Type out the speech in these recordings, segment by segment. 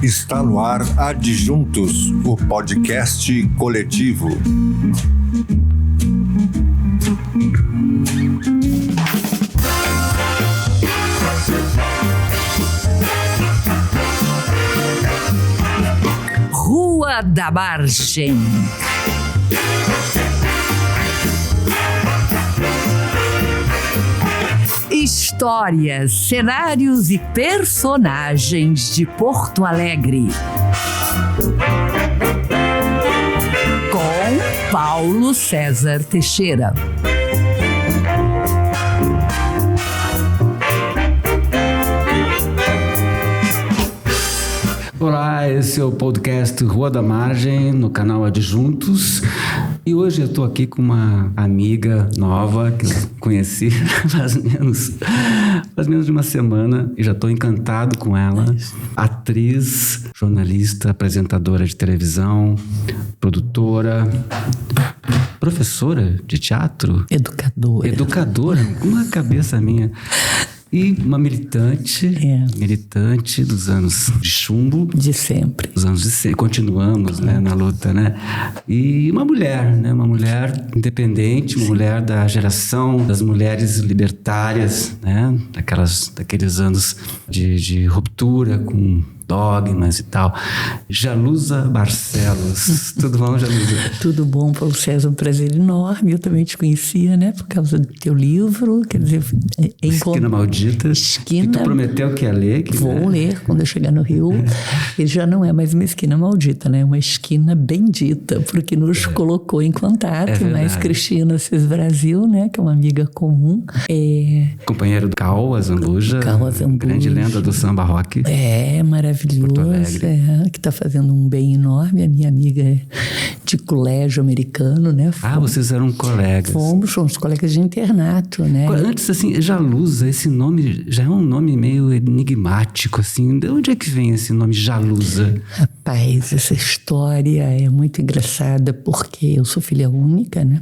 Está no ar Adjuntos, o podcast coletivo. Rua da Margem. Histórias, cenários e personagens de Porto Alegre. Com Paulo César Teixeira. Olá, esse é o podcast Rua da Margem, no canal Adjuntos. E hoje eu estou aqui com uma amiga nova que eu conheci faz menos de uma semana e já estou encantado com ela. Atriz, jornalista, apresentadora de televisão, produtora, professora de teatro. Educadora, com uma cabeça minha. E uma militante dos anos de chumbo. De sempre. Dos anos de sempre. Continuamos, né, na luta, né? E uma mulher, né? Uma mulher independente, uma mulher da geração das mulheres libertárias, né? Daqueles anos de ruptura com dogmas e tal. Jalusa Barcelos. Tudo bom, Jalusa? Tudo bom, Paulo César, um prazer enorme. Eu também te conhecia, né, por causa do teu livro, quer dizer... Esquina Maldita. Que tu prometeu que ia ler. Vou ler quando eu chegar no Rio. Ele já não é mais uma esquina maldita, né, é uma esquina bendita, porque nos colocou em contato, mais Cristina Cis Brasil, né, que é uma amiga comum. Companheiro do Cal Azambuja. Grande lenda do samba rock. Maravilhoso, que está fazendo um bem enorme. A minha amiga é de colégio americano, né? Vocês eram colegas. Fomos colegas de internato, né? Antes, assim, Jalusa, esse nome já é um nome meio enigmático, assim. De onde é que vem esse nome Jalusa? Rapaz, essa história é muito engraçada, porque eu sou filha única, né?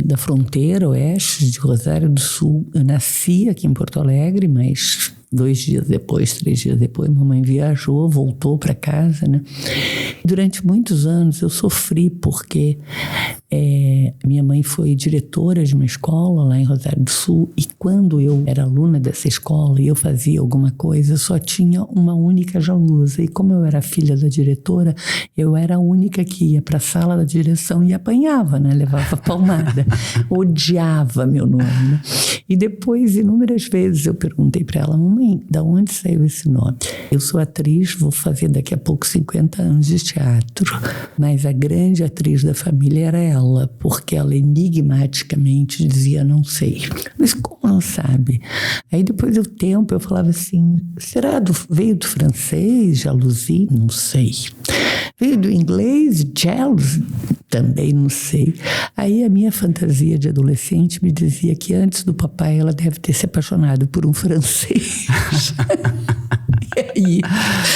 Da fronteira oeste de Rosário do Sul. Eu nasci aqui em Porto Alegre, mas 3 dias depois, mamãe viajou, voltou para casa, né? Durante muitos anos eu sofri porque minha mãe foi diretora de uma escola lá em Rosário do Sul, e quando eu era aluna dessa escola e eu fazia alguma coisa, só tinha uma única Jalusa, e como eu era filha da diretora, eu era a única que ia para a sala da direção e apanhava, né? Levava palmada. Odiava meu nome, né? E depois, inúmeras vezes, eu perguntei para ela: mamãe, da onde saiu esse nome? Eu sou atriz, vou fazer daqui a pouco 50 anos de teatro, mas a grande atriz da família era ela, porque ela enigmaticamente dizia: não sei. Mas como não sabe? Aí depois do tempo eu falava assim: veio do francês, jalousie? Não sei. Veio do inglês, jealous? Também não sei. Aí a minha fantasia de adolescente me dizia que antes do papai ela deve ter se apaixonado por um francês. E aí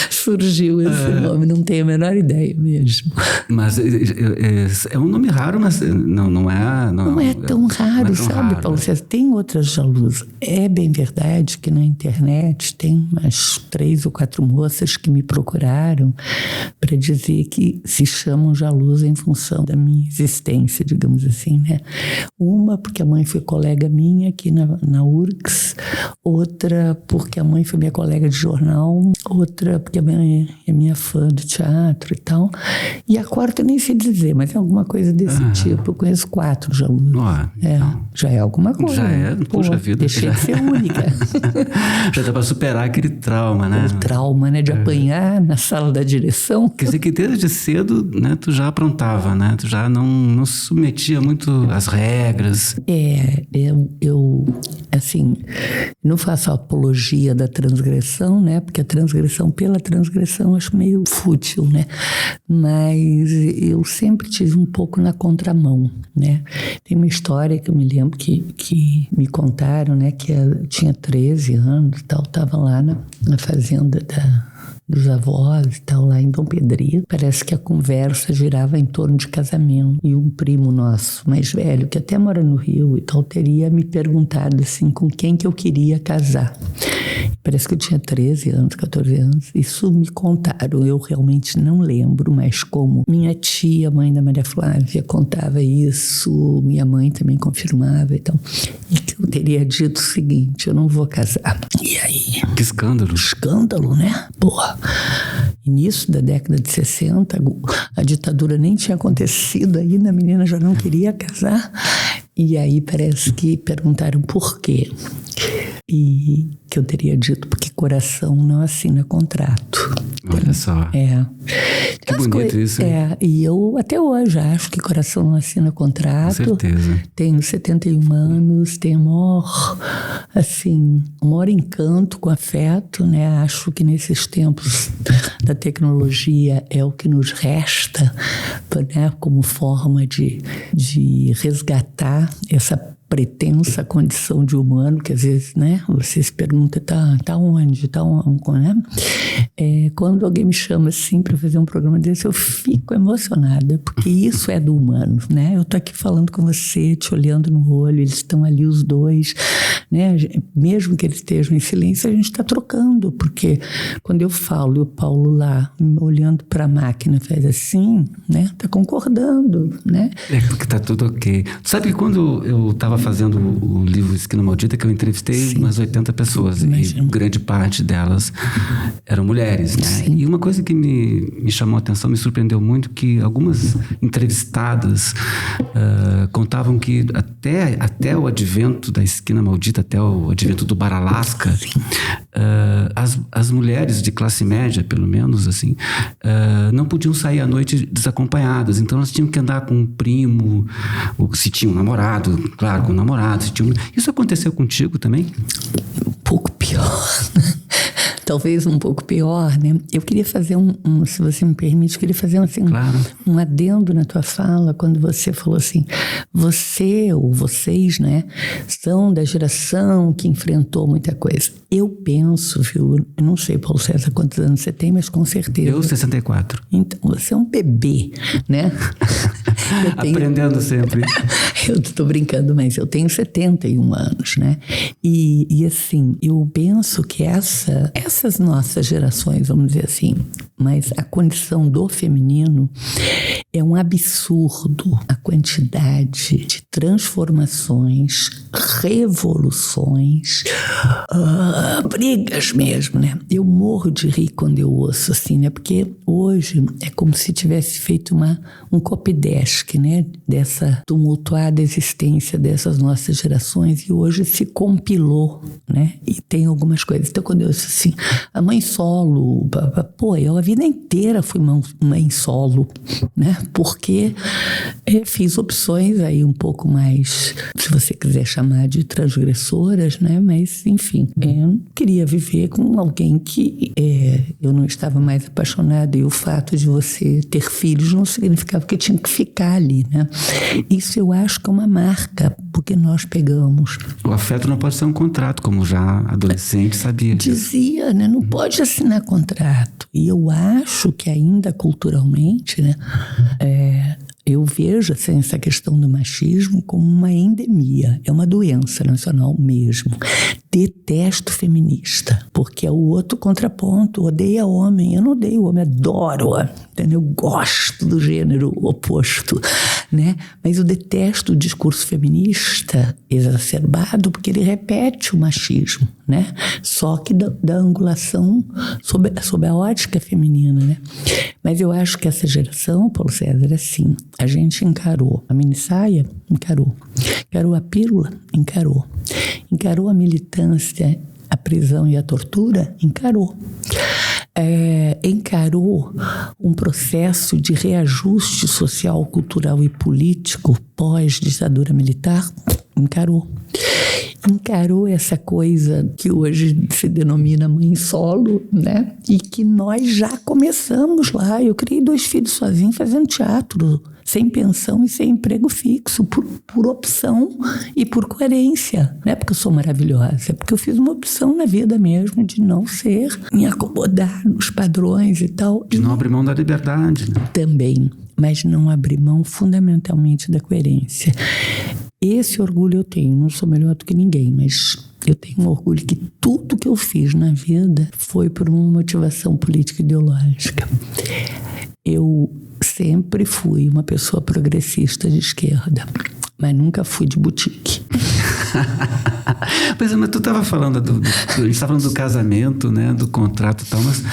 surgiu esse nome, não tenho a menor ideia mesmo. Mas é um nome raro, mas não é tão raro, sabe, Paulo César? Tem outras Jalusas. É bem verdade que na internet tem umas 3 ou 4 moças que me procuraram para dizer que se chamam Jalusa em função da minha existência, digamos assim, né? Uma porque a mãe foi colega minha aqui na URGS, outra porque a mãe foi minha colega de jornal, outra porque a mãe é minha fã do teatro e tal, e a quarta eu nem sei dizer, mas é alguma coisa desse tipo. Eu conheço 4 Jalusas. Já é alguma coisa. Já é, puxa vida. Deixei de ser única. Já dá para superar aquele trauma, né? O trauma, né, de apanhar na sala da direção. Quer dizer que desde cedo, né, tu já aprontava, né? Tu já não se submetia muito às regras. Eu assim, não faço apologia da transgressão, né? Porque a transgressão pela transgressão eu acho meio fútil, né? Mas eu sempre tive um pouco na contramão, né? Tem uma história que eu me lembro que me contaram, né? Que eu tinha 13 anos e tal, estava lá na fazenda dos avós e tal, lá em Dom Pedrito. Parece que a conversa girava em torno de casamento. E um primo nosso, mais velho, que até mora no Rio e tal, teria me perguntado assim, com quem que eu queria casar. Parece que eu tinha 13 anos, 14 anos. Isso me contaram, eu realmente não lembro, mas como minha tia, mãe da Maria Flávia, contava isso, minha mãe também confirmava, então, e que eu teria dito o seguinte: eu não vou casar. E aí? Que escândalo. Escândalo, né? Porra. Início da década de 60, a ditadura nem tinha acontecido ainda, a menina já não queria casar. E aí parece que perguntaram por quê. E que eu teria dito, porque coração não assina contrato. Olha só. Que bonito isso. E eu até hoje acho que coração não assina contrato. Com certeza. Tenho 71 anos, tenho maior encanto com afeto, né? Acho que nesses tempos da tecnologia é o que nos resta, né? Como forma de resgatar essa pretensa condição de humano, que às vezes, né, você se pergunta, tá onde, né? Quando alguém me chama assim para fazer um programa desse, eu fico emocionada, porque isso é do humano, né? Eu tô aqui falando com você, te olhando no olho, eles estão ali os dois, né? Mesmo que eles estejam em silêncio, a gente está trocando, porque quando eu falo e o Paulo lá, olhando para a máquina, faz assim, né? Tá concordando, né? Porque tá tudo ok. Sabe que quando eu estava fazendo o livro Esquina Maldita, que eu entrevistei umas 80 pessoas, e grande parte delas eram mulheres, né? Sim. E uma coisa que me chamou a atenção, me surpreendeu muito, que algumas entrevistadas contavam que até o advento da Esquina Maldita, até o advento do Bar Alasca, as mulheres de classe média, pelo menos, assim, não podiam sair à noite desacompanhadas, então elas tinham que andar com um primo, ou se tinha um namorado, claro, com um namorado. Isso aconteceu contigo também? Um pouco pior. Talvez um pouco pior, né? Eu queria fazer se você me permite, eu queria fazer claro, um adendo na tua fala, quando você falou assim, você ou vocês, né, são da geração que enfrentou muita coisa. Eu penso, viu, eu não sei, Paulo César, quantos anos você tem, mas com certeza. Eu, 64. Então, você é um bebê, né? Aprendendo sempre. Eu tô brincando, mas eu tenho 71 anos, né? E assim, eu penso que essas nossas gerações, vamos dizer assim, mas a condição do feminino é um absurdo. A quantidade de transformações, revoluções, brigas mesmo, né? Eu morro de rir quando eu ouço assim, né? Porque hoje é como se tivesse feito um copydesk, né? Dessa tumultuada existência dessas nossas gerações, e hoje se compilou, né? E tem algumas coisas. Então, quando eu ouço assim, a mãe solo, eu a vida inteira fui mãe solo, né? Porque fiz opções aí um pouco mais, se você quiser chamar de transgressoras, né? Mas, enfim, eu queria viver com alguém que eu não estava mais apaixonada, e o fato de você ter filhos não significava que eu tinha que ficar ali, né? Isso eu acho que é uma marca, porque nós pegamos. O afeto não pode ser um contrato, como já adolescente sabia disso. Dizia, né? Não pode assinar contrato. E eu acho que ainda culturalmente, né? Eu vejo assim, essa questão do machismo como uma endemia, é uma doença nacional mesmo. Detesto feminista, porque é o outro contraponto, odeia homem. Eu não odeio homem, adoro homem, entendeu? Eu gosto do gênero oposto, né? Mas eu detesto o discurso feminista exacerbado, porque ele repete o machismo, né? Só que da angulação sob a ótica feminina, né? Mas eu acho que essa geração, Paulo César, assim, a gente encarou a minissaia, encarou a pílula, encarou a militância, a prisão e a tortura, encarou um processo de reajuste social, cultural e político pós-ditadura militar, encarou essa coisa que hoje se denomina mãe solo, né? E que nós já começamos lá. Eu criei 2 filhos sozinho fazendo teatro, sem pensão e sem emprego fixo, por opção e por coerência. Não é porque eu sou maravilhosa, é porque eu fiz uma opção na vida mesmo de não me acomodar nos padrões e tal. De não abrir mão da liberdade, né? Também, mas não abrir mão fundamentalmente da coerência. Esse orgulho eu tenho, não sou melhor do que ninguém, mas eu tenho um orgulho que tudo que eu fiz na vida foi por uma motivação política ideológica. Eu sempre fui uma pessoa progressista de esquerda, mas nunca fui de boutique. Pois é, mas tu estava falando a gente estava falando do casamento, né, do contrato e tal, mas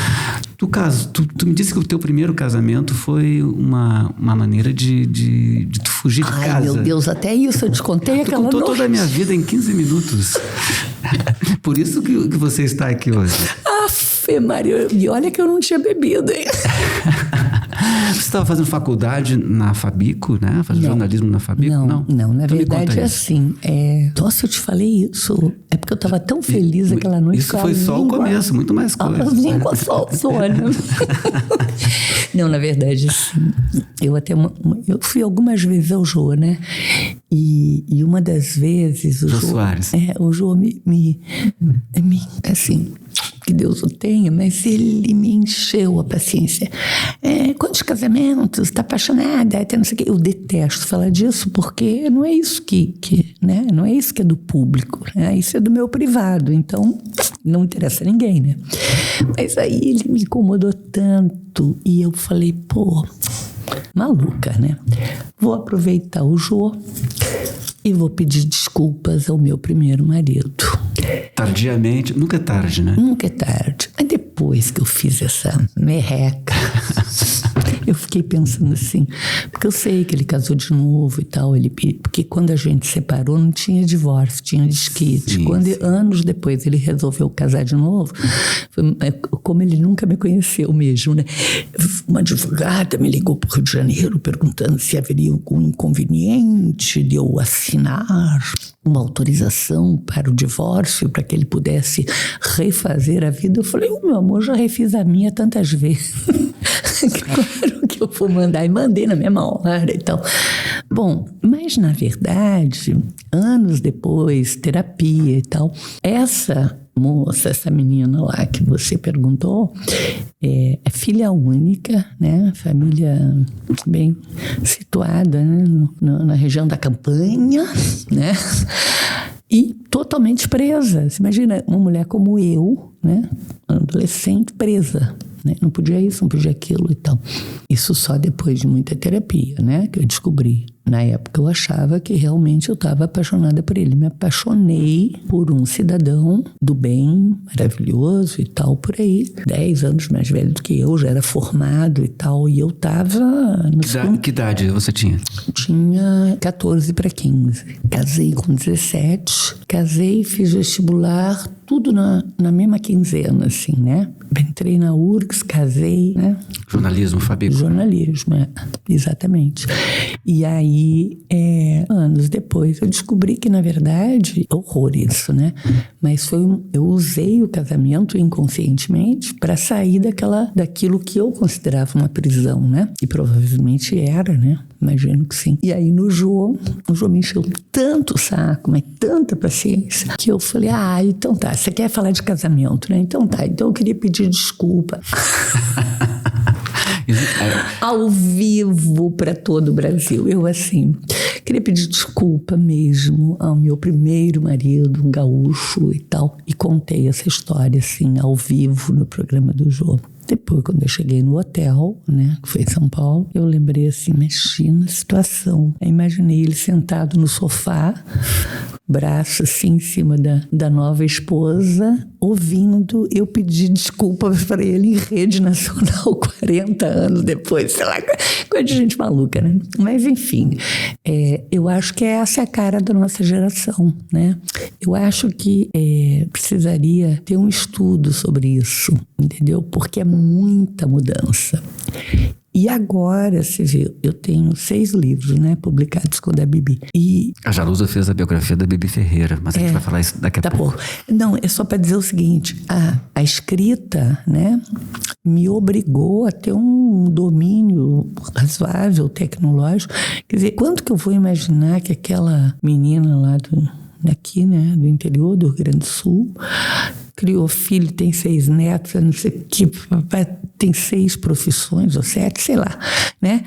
tu me disse que o teu primeiro casamento foi uma maneira de tu fugir de casa. Ai, meu Deus, até isso eu te contei aquela noite. Tu contou toda a minha vida em 15 minutos. Por isso que você está aqui hoje. Afe Maria, e olha que eu não tinha bebido, hein? Você estava fazendo faculdade na Fabico, né? Fazendo jornalismo na Fabico? Não, na verdade é assim. Nossa, eu te falei isso. É porque eu estava tão feliz aquela noite. Isso foi só o começo, muito mais coisa. A língua soltou, né? Não, na verdade, assim, eu fui algumas vezes ao Jô, né? E uma das vezes o Jô Jô... Soares. O Jô me assim... que Deus o tenha, mas ele me encheu a paciência. Quantos casamentos? Tá apaixonada? Até não sei o quê. Eu detesto falar disso, porque não é isso né? Não é isso que é do público, né? Isso é do meu privado, então não interessa a ninguém, né? Mas aí ele me incomodou tanto e eu falei, pô, maluca, né? Vou aproveitar o Jô e vou pedir desculpas ao meu primeiro marido. Tardiamente, nunca é tarde, né? Nunca é tarde. Mas depois que eu fiz essa merreca, eu fiquei pensando assim, porque eu sei que ele casou de novo e tal, porque quando a gente separou não tinha divórcio, tinha desquite. Anos depois ele resolveu casar de novo, como ele nunca me conheceu mesmo, né? Uma advogada me ligou para o Rio de Janeiro perguntando se haveria algum inconveniente de eu assinar uma autorização para o divórcio, para que ele pudesse refazer a vida. Eu falei, meu amor, já refiz a minha tantas vezes. Claro que eu vou mandar, e mandei na mesma hora e tal. Bom, mas na verdade, anos depois, terapia e tal, essa moça, essa menina lá que você perguntou, é filha única, né? Família bem situada, né? Na região da Campanha, né? E totalmente presa. Você imagina uma mulher como eu, né? Adolescente presa, né? Não podia isso, não podia aquilo e tal. Isso só depois de muita terapia, né? Que eu descobri. Na época eu achava que realmente eu estava apaixonada por ele. Me apaixonei por um cidadão do bem, maravilhoso e tal, por aí. 10 anos mais velho do que eu, já era formado e tal. E eu estava... Que idade você tinha? Tinha 14 para 15. Casei com 17. Casei, fiz vestibular, tudo na mesma quinzena, assim, né? Entrei na URGS, casei, né? Jornalismo, Fabico. Jornalismo, exatamente. E aí, anos depois, eu descobri que, na verdade, horror isso, né? Mas eu usei o casamento inconscientemente para sair daquilo que eu considerava uma prisão, né? E provavelmente era, né? Imagino que sim. E aí o Jô me encheu tanto o saco, mas tanta paciência, que eu falei, então tá, você quer falar de casamento, né? Então tá, então eu queria pedir desculpa. Ao vivo para todo o Brasil. Eu, assim, queria pedir desculpa mesmo ao meu primeiro marido, um gaúcho e tal. E contei essa história, assim, ao vivo no programa do Jô. Depois, quando eu cheguei no hotel, né, que foi em São Paulo, eu lembrei assim, imagina a situação. Eu imaginei ele sentado no sofá, braço assim em cima da nova esposa, ouvindo eu pedir desculpas para ele em rede nacional 40 anos depois, sei lá, coisa de gente maluca, né? Mas enfim, eu acho que essa é a cara da nossa geração, né? Eu acho que precisaria ter um estudo sobre isso, entendeu? Porque é muita mudança. E agora, você vê, eu tenho 6 livros, né, publicados com a Bibi. E a Jalusa fez a biografia da Bibi Ferreira, mas a gente vai falar isso daqui a pouco. Não, é só para dizer o seguinte, a escrita, né, me obrigou a ter um domínio razoável, tecnológico. Quer dizer, quanto que eu vou imaginar que aquela menina lá daqui, né, do interior do Rio Grande do Sul, criou filho, tem 6 netos, não sei o que, tem 6 profissões, ou 7, sei lá, né?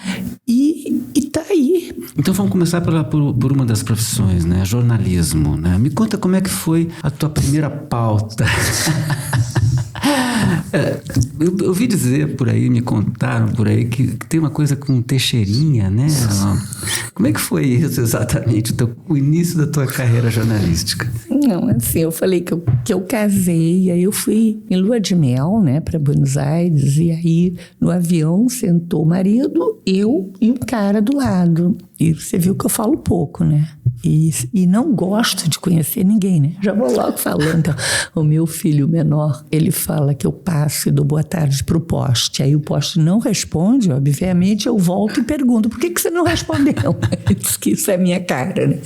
E tá aí. Então vamos começar por uma das profissões, né? Jornalismo, né? Me conta como é que foi a tua primeira pauta. Eu ouvi dizer por aí, me contaram por aí que tem uma coisa com Teixeirinha, né? Como é que foi isso exatamente, o início da tua carreira jornalística? Não, assim, eu falei que eu casei, aí eu fui em lua de mel, né, para Buenos Aires, e aí no avião sentou o marido, eu e um cara do lado. E você viu que eu falo pouco, né? E não gosto de conhecer ninguém, né? Já vou logo falando. Então, o meu filho menor, ele fala que eu passo e dou boa tarde pro poste. Aí o poste não responde, obviamente, eu volto e pergunto, por que você não respondeu? Ele diz que isso é minha cara, né?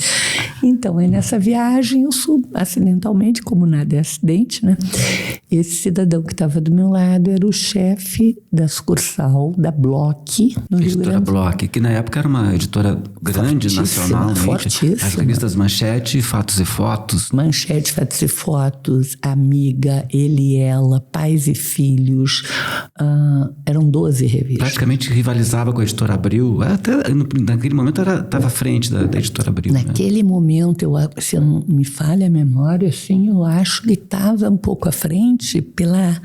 Então, aí nessa viagem, eu subo acidentalmente, como nada é acidente, né? Esse cidadão que estava do meu lado era o chefe da sucursal da Bloch, no Rio Editora Grande. Bloch, que na época era uma editora grande, nacional, fortíssima. As revistas Manchete, Fatos e Fotos. Manchete, Fatos e Fotos, Amiga, Ele e Ela, Pais e Filhos, eram 12 revistas. Praticamente rivalizava com a Editora Abril, até naquele momento estava à frente da Editora Abril. Naquele momento, se não me falha a memória, assim, eu acho que estava um pouco à frente pela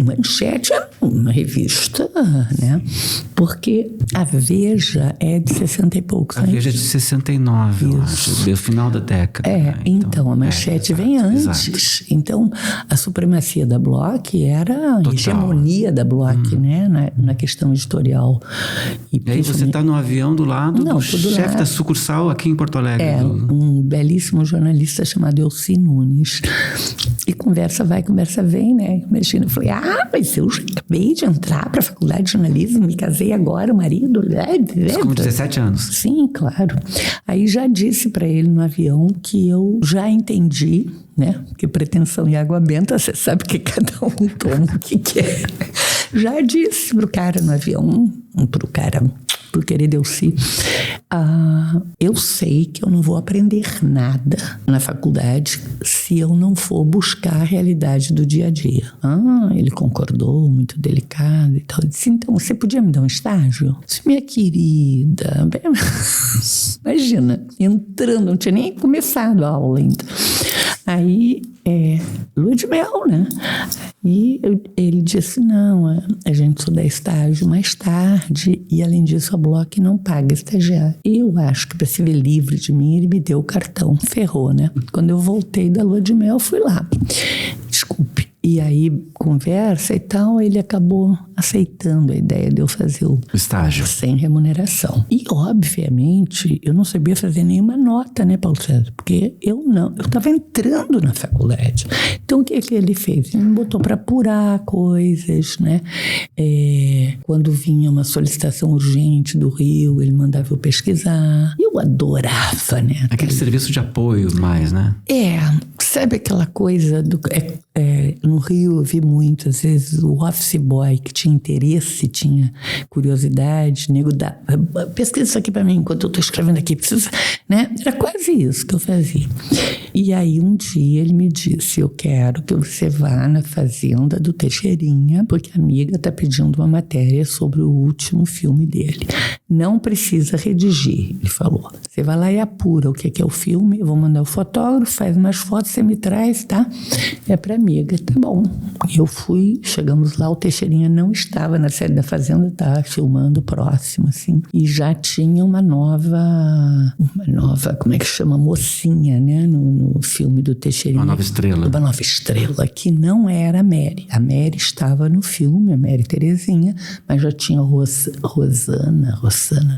Manchete, é uma revista, né? Porque a Veja é de 60 e poucos. A Veja é de 69, eu acho, do final da década. Então a Manchete vem antes. Exato. Então, a supremacia da Bloch era a hegemonia da Bloch, né? Na questão editorial. E aí você está no avião do lado do chefe da sucursal aqui em Porto Alegre. Um belíssimo jornalista chamado Elci Nunes. E conversa vai, conversa vem, né? Imagina, eu falei, mas eu já acabei de entrar para a faculdade de jornalismo, me casei agora, o marido... Com 17 anos. Sim, claro. Aí já disse para ele no avião que eu já entendi, né? Porque pretensão e água benta, você sabe que cada um toma o que quer. Já disse pro cara no avião, pro querido Elci, eu sei que eu não vou aprender nada na faculdade se eu não for buscar a realidade do dia a dia. Ele concordou, muito delicado e tal. Eu disse, então, você podia me dar um estágio? Disse, minha querida, imagina, entrando, não tinha nem começado a aula ainda. Aí, lua de mel, né? E ele disse, não, a gente só dá estágio mais tarde e, além disso, a Bloch não paga estagiário. Eu acho que, para se ver livre de mim, ele me deu o cartão. Ferrou, né? Quando eu voltei da lua de mel, fui lá. Desculpe. E aí, conversa e tal, ele acabou aceitando a ideia de eu fazer o estágio sem remuneração. E, obviamente, eu não sabia fazer nenhuma nota, né, Paulo César? Porque eu estava entrando na faculdade. Então, o que ele fez? Ele me botou para apurar coisas, né? Quando vinha uma solicitação urgente do Rio, ele mandava eu pesquisar. Eu adorava, né? Aquele serviço de apoio mais, né? Sabe aquela coisa do... no Rio eu vi muitas vezes o office boy que tinha interesse, tinha curiosidade, nego dá, pesquisa isso aqui para mim enquanto eu estou escrevendo aqui, precisa, né? Era quase isso que eu fazia. E aí um dia ele me disse, eu quero que você vá na fazenda do Teixeirinha, porque a amiga está pedindo uma matéria sobre o último filme dele. Não precisa redigir, ele falou. Você vai lá e apura o que é o filme, eu vou mandar o fotógrafo, faz umas fotos, você me traz, tá? É pra amiga, tá bom. Eu fui, chegamos lá, o Teixeirinha não estava na sede da fazenda, estava filmando próximo, assim. E já tinha uma nova, como é que chama? Mocinha, né? No filme do Teixeirinha. Uma nova estrela. Uma nova estrela, que não era a Mary. A Mary estava no filme, a Mary Terezinha, mas já tinha Rosana,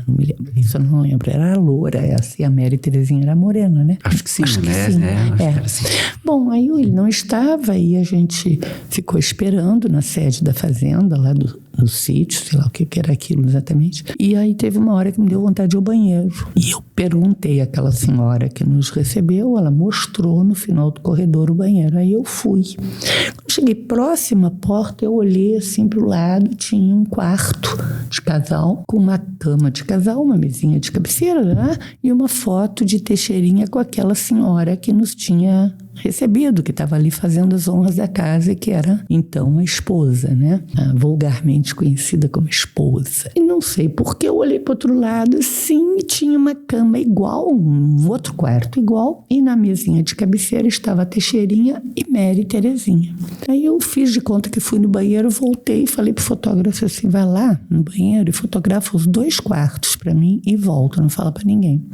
não me lembro, isso eu não lembro. Era a loura essa, e a Mary Terezinha era a morena, né? Acho que sim, acho que né? sim. Acho que era assim. Bom, aí ele não estava, e a gente ficou esperando na sede da fazenda, lá no sítio, sei lá o que era aquilo exatamente. E aí teve uma hora que me deu vontade de ir ao banheiro. E eu perguntei àquela senhora que nos recebeu, ela mostrou no final do corredor o banheiro. Aí eu fui. Quando cheguei próxima à porta, eu olhei assim pro lado, tinha um quarto de casal, com uma cama de casal, uma mesinha de cabeceira, né? E uma foto de Teixeirinha com aquela senhora que nos tinha recebido, que estava ali fazendo as honras da casa, e que era, então, a esposa, né? Vulgarmente conhecida como esposa. E não sei porque eu olhei para o outro lado, sim, e tinha uma cama igual, um outro quarto igual, e na mesinha de cabeceira estava a Teixeirinha e Mary Terezinha. Aí eu fiz de conta que fui no banheiro, voltei e falei pro fotógrafo assim, vai lá no banheiro e fotografa os 2 quartos para mim e volta, não fala para ninguém.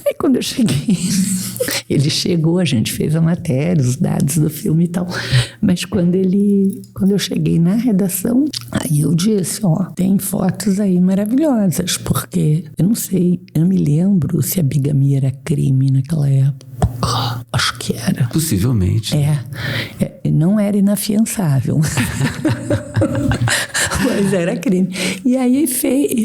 Aí quando eu cheguei, ele chegou, a gente fez a matéria, os dados do filme e tal, mas quando eu cheguei na redação, aí eu disse, tem fotos aí maravilhosas, porque eu não sei, eu não me lembro se a bigamia era crime naquela época. Acho que era. Possivelmente. Não era inafiançável. Mas era crime. E aí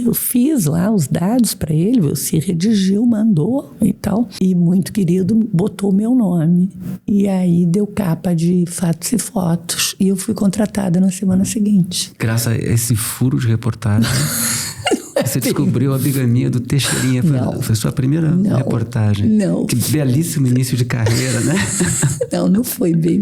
eu fiz lá os dados para ele, você redigiu, mandou e tal. E muito querido botou o meu nome. E aí deu capa de Fatos e Fotos. E eu fui contratada na semana seguinte. Graças a esse furo de reportagem, você descobriu a bigamia do Teixeirinha. Foi sua primeira reportagem. Não. Que belíssimo início de carreira, né? Não foi bem.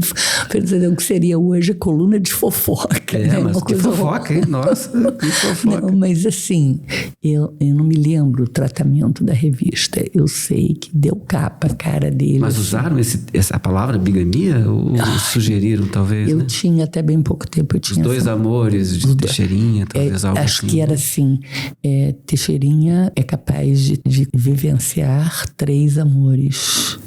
Pensando que seria hoje a coluna de fofoca. Mas uma que fofoca, hein? Nossa, que fofoca. Não, mas assim, eu não me lembro o tratamento da revista. Eu sei que deu capa a cara dele. Mas usaram essa palavra bigamia? Ou sugeriram, talvez? Eu tinha até bem pouco tempo. Os 2 amores de Teixeirinha, talvez algo acho assim. que era assim. Teixeirinha é capaz de vivenciar 3 amores.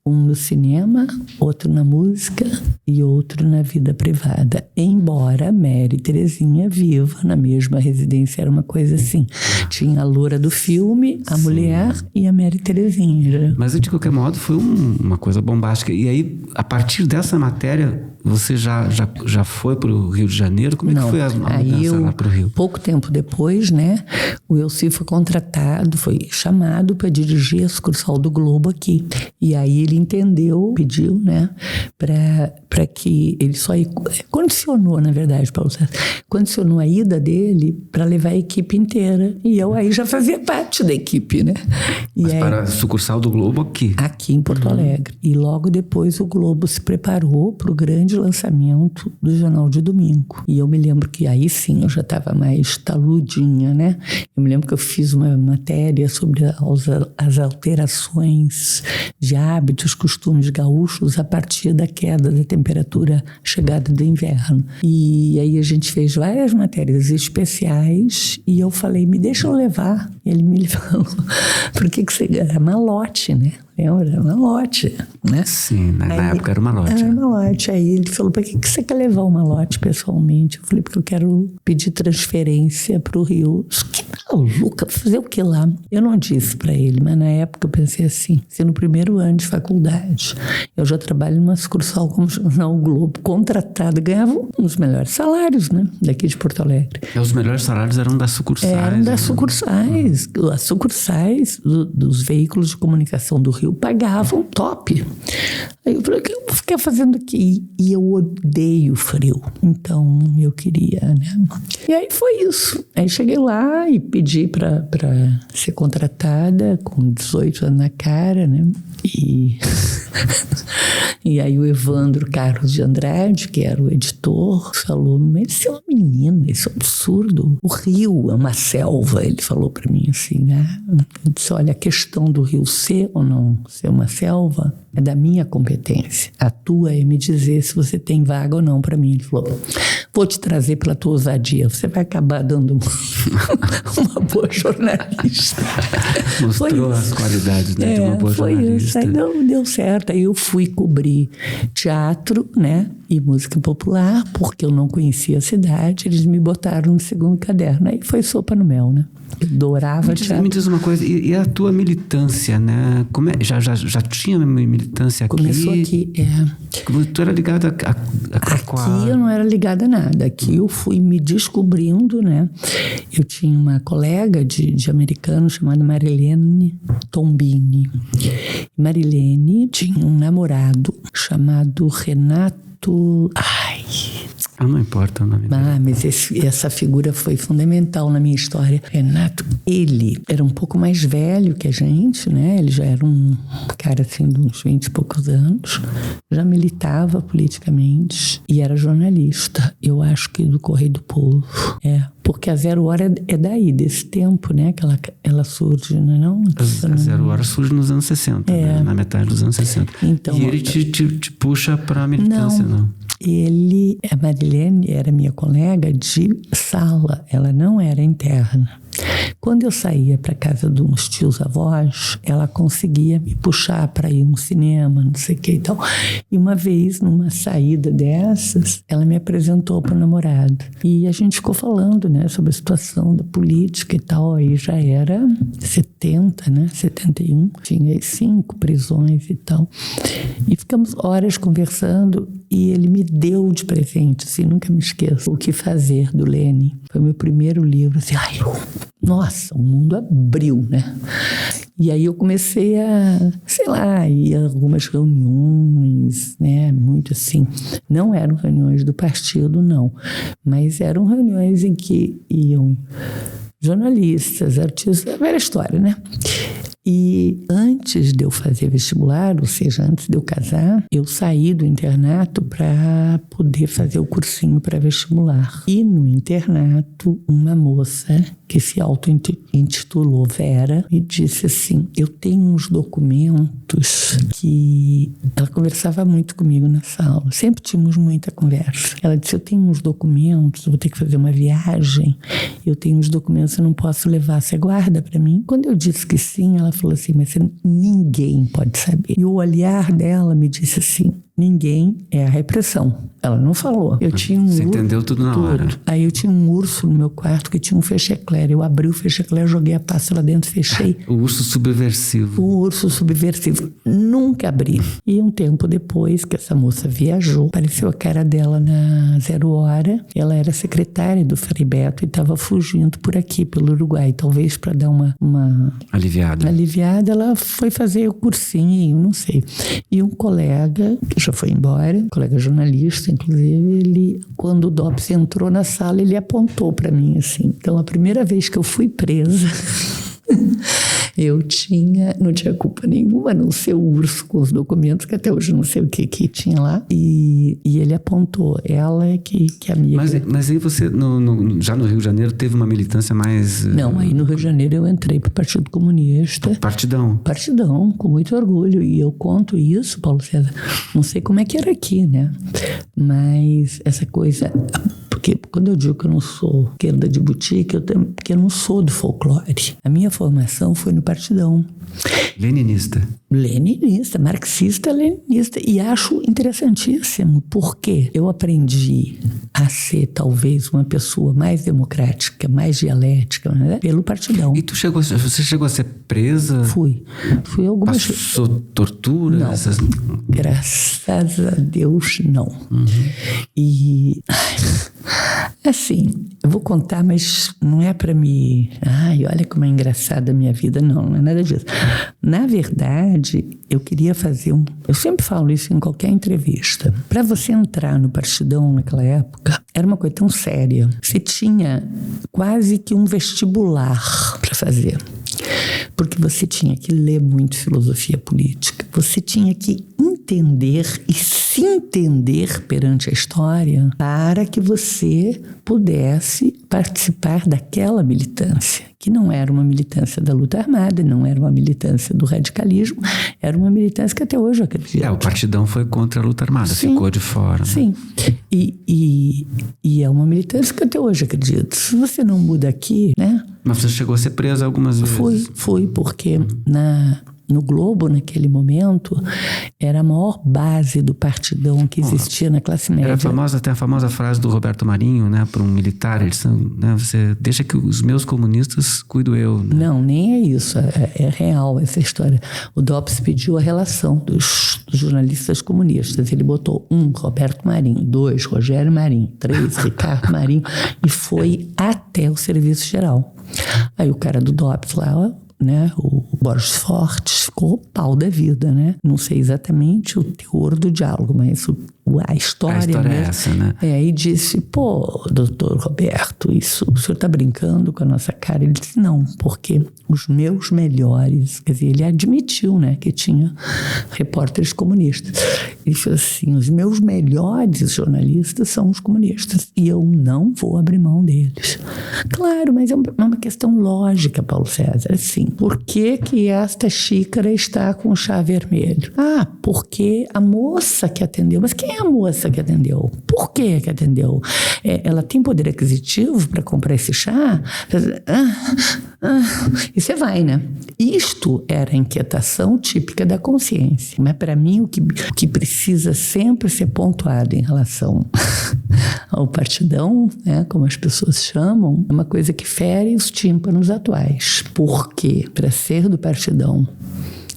Um no cinema, outro na música e outro na vida privada. Embora Mary Terezinha viva na mesma residência, era uma coisa assim. Tinha a loura do filme, a mulher e a Mary Terezinha. Mas de qualquer modo foi uma coisa bombástica. E aí, a partir dessa matéria, você já foi para o Rio de Janeiro? Como é que foi a mudança lá para o Rio? Pouco tempo depois, né, o Elci foi contratado, foi chamado para dirigir a sucursal do Globo aqui. E aí ele entendeu, pediu, né, para que ele só condicionou, na verdade, Paulo César, condicionou a ida dele para levar a equipe inteira. E eu aí já fazia parte da equipe, né? Mas para a sucursal do Globo aqui? Aqui em Porto Alegre. E logo depois o Globo se preparou para o grande lançamento do Jornal de Domingo. E eu me lembro que aí sim eu já estava mais taludinha, né? Eu me lembro que eu fiz uma matéria sobre as alterações de hábitos, costumes gaúchos a partir da queda da temperatura, chegada do inverno. E aí a gente fez várias matérias especiais e eu falei, me deixa eu levar. Ele me falou, por que você... Era malote, né? Era malote, né? Sim, na época era malote. Era malote. Aí ele falou, para que você quer levar o malote pessoalmente? Eu falei, porque eu quero pedir transferência para o Rio. Que maluca, fazer o que lá? Eu não disse para ele, mas na época eu pensei assim, se no primeiro ano de faculdade eu já trabalho numa sucursal como o Jornal Globo, contratada, ganhava um dos melhores salários, né? Daqui de Porto Alegre. Os melhores salários eram das sucursais. Eram das sucursais. As sucursais dos veículos de comunicação do Rio pagavam top. Aí eu falei, o que eu vou ficar fazendo aqui? E eu odeio frio. Então, eu queria, né? E aí foi isso. Aí cheguei lá e pedi para ser contratada com 18 anos na cara, né? E aí o Evandro Carlos de Andrade, que era o editor, falou, mas isso é uma menina, isso é um absurdo. O Rio é uma selva, ele falou para mim assim, né? Eu disse, olha, a questão do Rio ser ou não ser uma selva é da minha competência. A tua é me dizer se você tem vaga ou não para mim. Ele falou, vou te trazer pela tua ousadia, você vai acabar dando uma boa jornalista. Mostrou as qualidades, né, de uma boa jornalista. Isso, aí deu certo. Aí eu fui cobrir teatro, né, e música popular, porque eu não conhecia a cidade, eles me botaram no segundo caderno. Aí foi sopa no mel, né? Eu adorava teatro. Me diz uma coisa, e a tua militância, né? Já tinha militância aqui? Começou aqui, Tu era ligada a Aqui eu não era ligada a nada. Aqui eu fui me descobrindo, né? Eu tinha uma colega de americano chamada Marilene Tombini. Marilene tinha um namorado chamado Renato... Não importa o nome dele. Mas essa figura foi fundamental na minha história. Renato, ele era um pouco mais velho que a gente, né? Ele já era um cara assim de uns 20 e poucos anos, já militava politicamente e era jornalista. Eu acho que do Correio do Povo. Porque a Zero Hora é daí, desse tempo, né? Que ela surge, não é? A Zero Hora surge nos anos 60, né? Na metade dos anos 60. Então, e ele te puxa para a militância, não? A Marilene era minha colega de sala, ela não era interna. Quando eu saía para casa de uns tios-avós, ela conseguia me puxar para ir no cinema, não sei o que e tal. E uma vez, numa saída dessas, ela me apresentou para o namorado. E a gente ficou falando, né, sobre a situação da política e tal. Aí já era 70, né, 71. Tinha 5 prisões e tal. E ficamos horas conversando e ele me deu de presente, assim, nunca me esqueço, O Que Fazer, do Lenin. Foi meu primeiro livro, assim, nossa, o mundo abriu, né? E aí eu comecei a, ir a algumas reuniões, né? Muito assim. Não eram reuniões do partido, não. Mas eram reuniões em que iam jornalistas, artistas, a velha história, né? E antes de eu fazer vestibular, ou seja, antes de eu casar, eu saí do internato para poder fazer o cursinho pré-vestibular. E no internato, uma moça que se auto-intitulou Vera me disse assim, eu tenho uns documentos que... Ela conversava muito comigo na sala, sempre tínhamos muita conversa. Ela disse, eu tenho uns documentos, eu vou ter que fazer uma viagem, eu tenho uns documentos, eu não posso levar, você guarda para mim? Quando eu disse que sim, ela falou assim, mas ninguém pode saber. E o olhar dela me disse assim, ninguém é a repressão. Ela não falou. Eu tinha Você entendeu tudo na hora. Aí eu tinha um urso no meu quarto que tinha um fechecler. Eu abri o fechecler, joguei a pasta lá dentro, fechei. O urso subversivo. O urso subversivo. Nunca abri. E um tempo depois que essa moça viajou, apareceu a cara dela na Zero Hora. Ela era secretária do Frei Beto e estava fugindo por aqui, pelo Uruguai. Talvez para dar uma aliviada. Ela foi fazer o cursinho, não sei. E um colega, que já foi embora, um colega jornalista, inclusive, ele, quando o DOPS entrou na sala, ele apontou para mim assim. Então, a primeira vez que eu fui presa, eu não tinha culpa nenhuma, a não ser o urso com os documentos, que até hoje não sei o que tinha lá. E ele apontou, ela é que amiga. Mas aí você, já no Rio de Janeiro, teve uma militância mais... Não, aí no Rio de Janeiro eu entrei para o Partido Comunista. Partidão. Partidão, com muito orgulho. E eu conto isso, Paulo César, não sei como é que era aqui, né? Mas essa coisa... Porque quando eu digo que eu não sou esquerda de boutique, porque eu não sou do folclore. A minha formação foi no Partidão. Leninista, marxista-leninista. E acho interessantíssimo, porque eu aprendi a ser, talvez, uma pessoa mais democrática, mais dialética, né? Pelo Partidão. E você chegou a ser presa? Fui algumas... Passou tortura? Não. Graças a Deus, não. Uhum. E... assim, eu vou contar, mas não é para me... olha como é engraçada a minha vida. Não é nada disso. Na verdade, eu queria fazer eu sempre falo isso em qualquer entrevista. Para você entrar no Partidão naquela época, era uma coisa tão séria. Você tinha quase que um vestibular para fazer. Porque você tinha que ler muito filosofia política. Você tinha que entender e se entender perante a história para que você pudesse participar daquela militância, que não era uma militância da luta armada, não era uma militância do radicalismo, era uma militância que até hoje eu acredito. O Partidão foi contra a luta armada, sim, ficou de fora. Sim, né? E é uma militância que até hoje eu acredito. Se você não muda aqui, né? Mas você chegou a ser presa algumas vezes? Fui, porque no Globo, naquele momento, era a maior base do Partidão que existia na classe média. Tem a famosa frase do Roberto Marinho, né, para um militar, eles são, né, você deixa que os meus comunistas cuido eu. Né? Não, nem é isso, é real essa história. O DOPS pediu a relação dos jornalistas comunistas. Ele botou 1, Roberto Marinho, 2, Rogério Marinho, 3, Ricardo Marinho, e foi até o Serviço Geral. Aí o cara do DOPS lá, né, o Borges Fortes, ficou pau da vida, né? Não sei exatamente o teor do diálogo, mas o a história é mesmo. essa, né? E disse, pô, doutor Roberto, isso, o senhor está brincando com a nossa cara? Ele disse, não, porque os meus melhores, quer dizer, ele admitiu, né, que tinha repórteres comunistas. Ele falou assim, os meus melhores jornalistas são os comunistas e eu não vou abrir mão deles. Claro, mas é uma questão lógica, Paulo César. Assim, por que esta xícara está com chá vermelho? Ah, porque a moça que atendeu. Mas quem é a moça que atendeu? Por que atendeu? Ela tem poder aquisitivo para comprar esse chá? E você vai, né? Isto era a inquietação típica da consciência. Mas para mim o que precisa sempre ser pontuado em relação ao partidão, né, como as pessoas chamam, é uma coisa que fere os tímpanos atuais. Porque para ser do partidão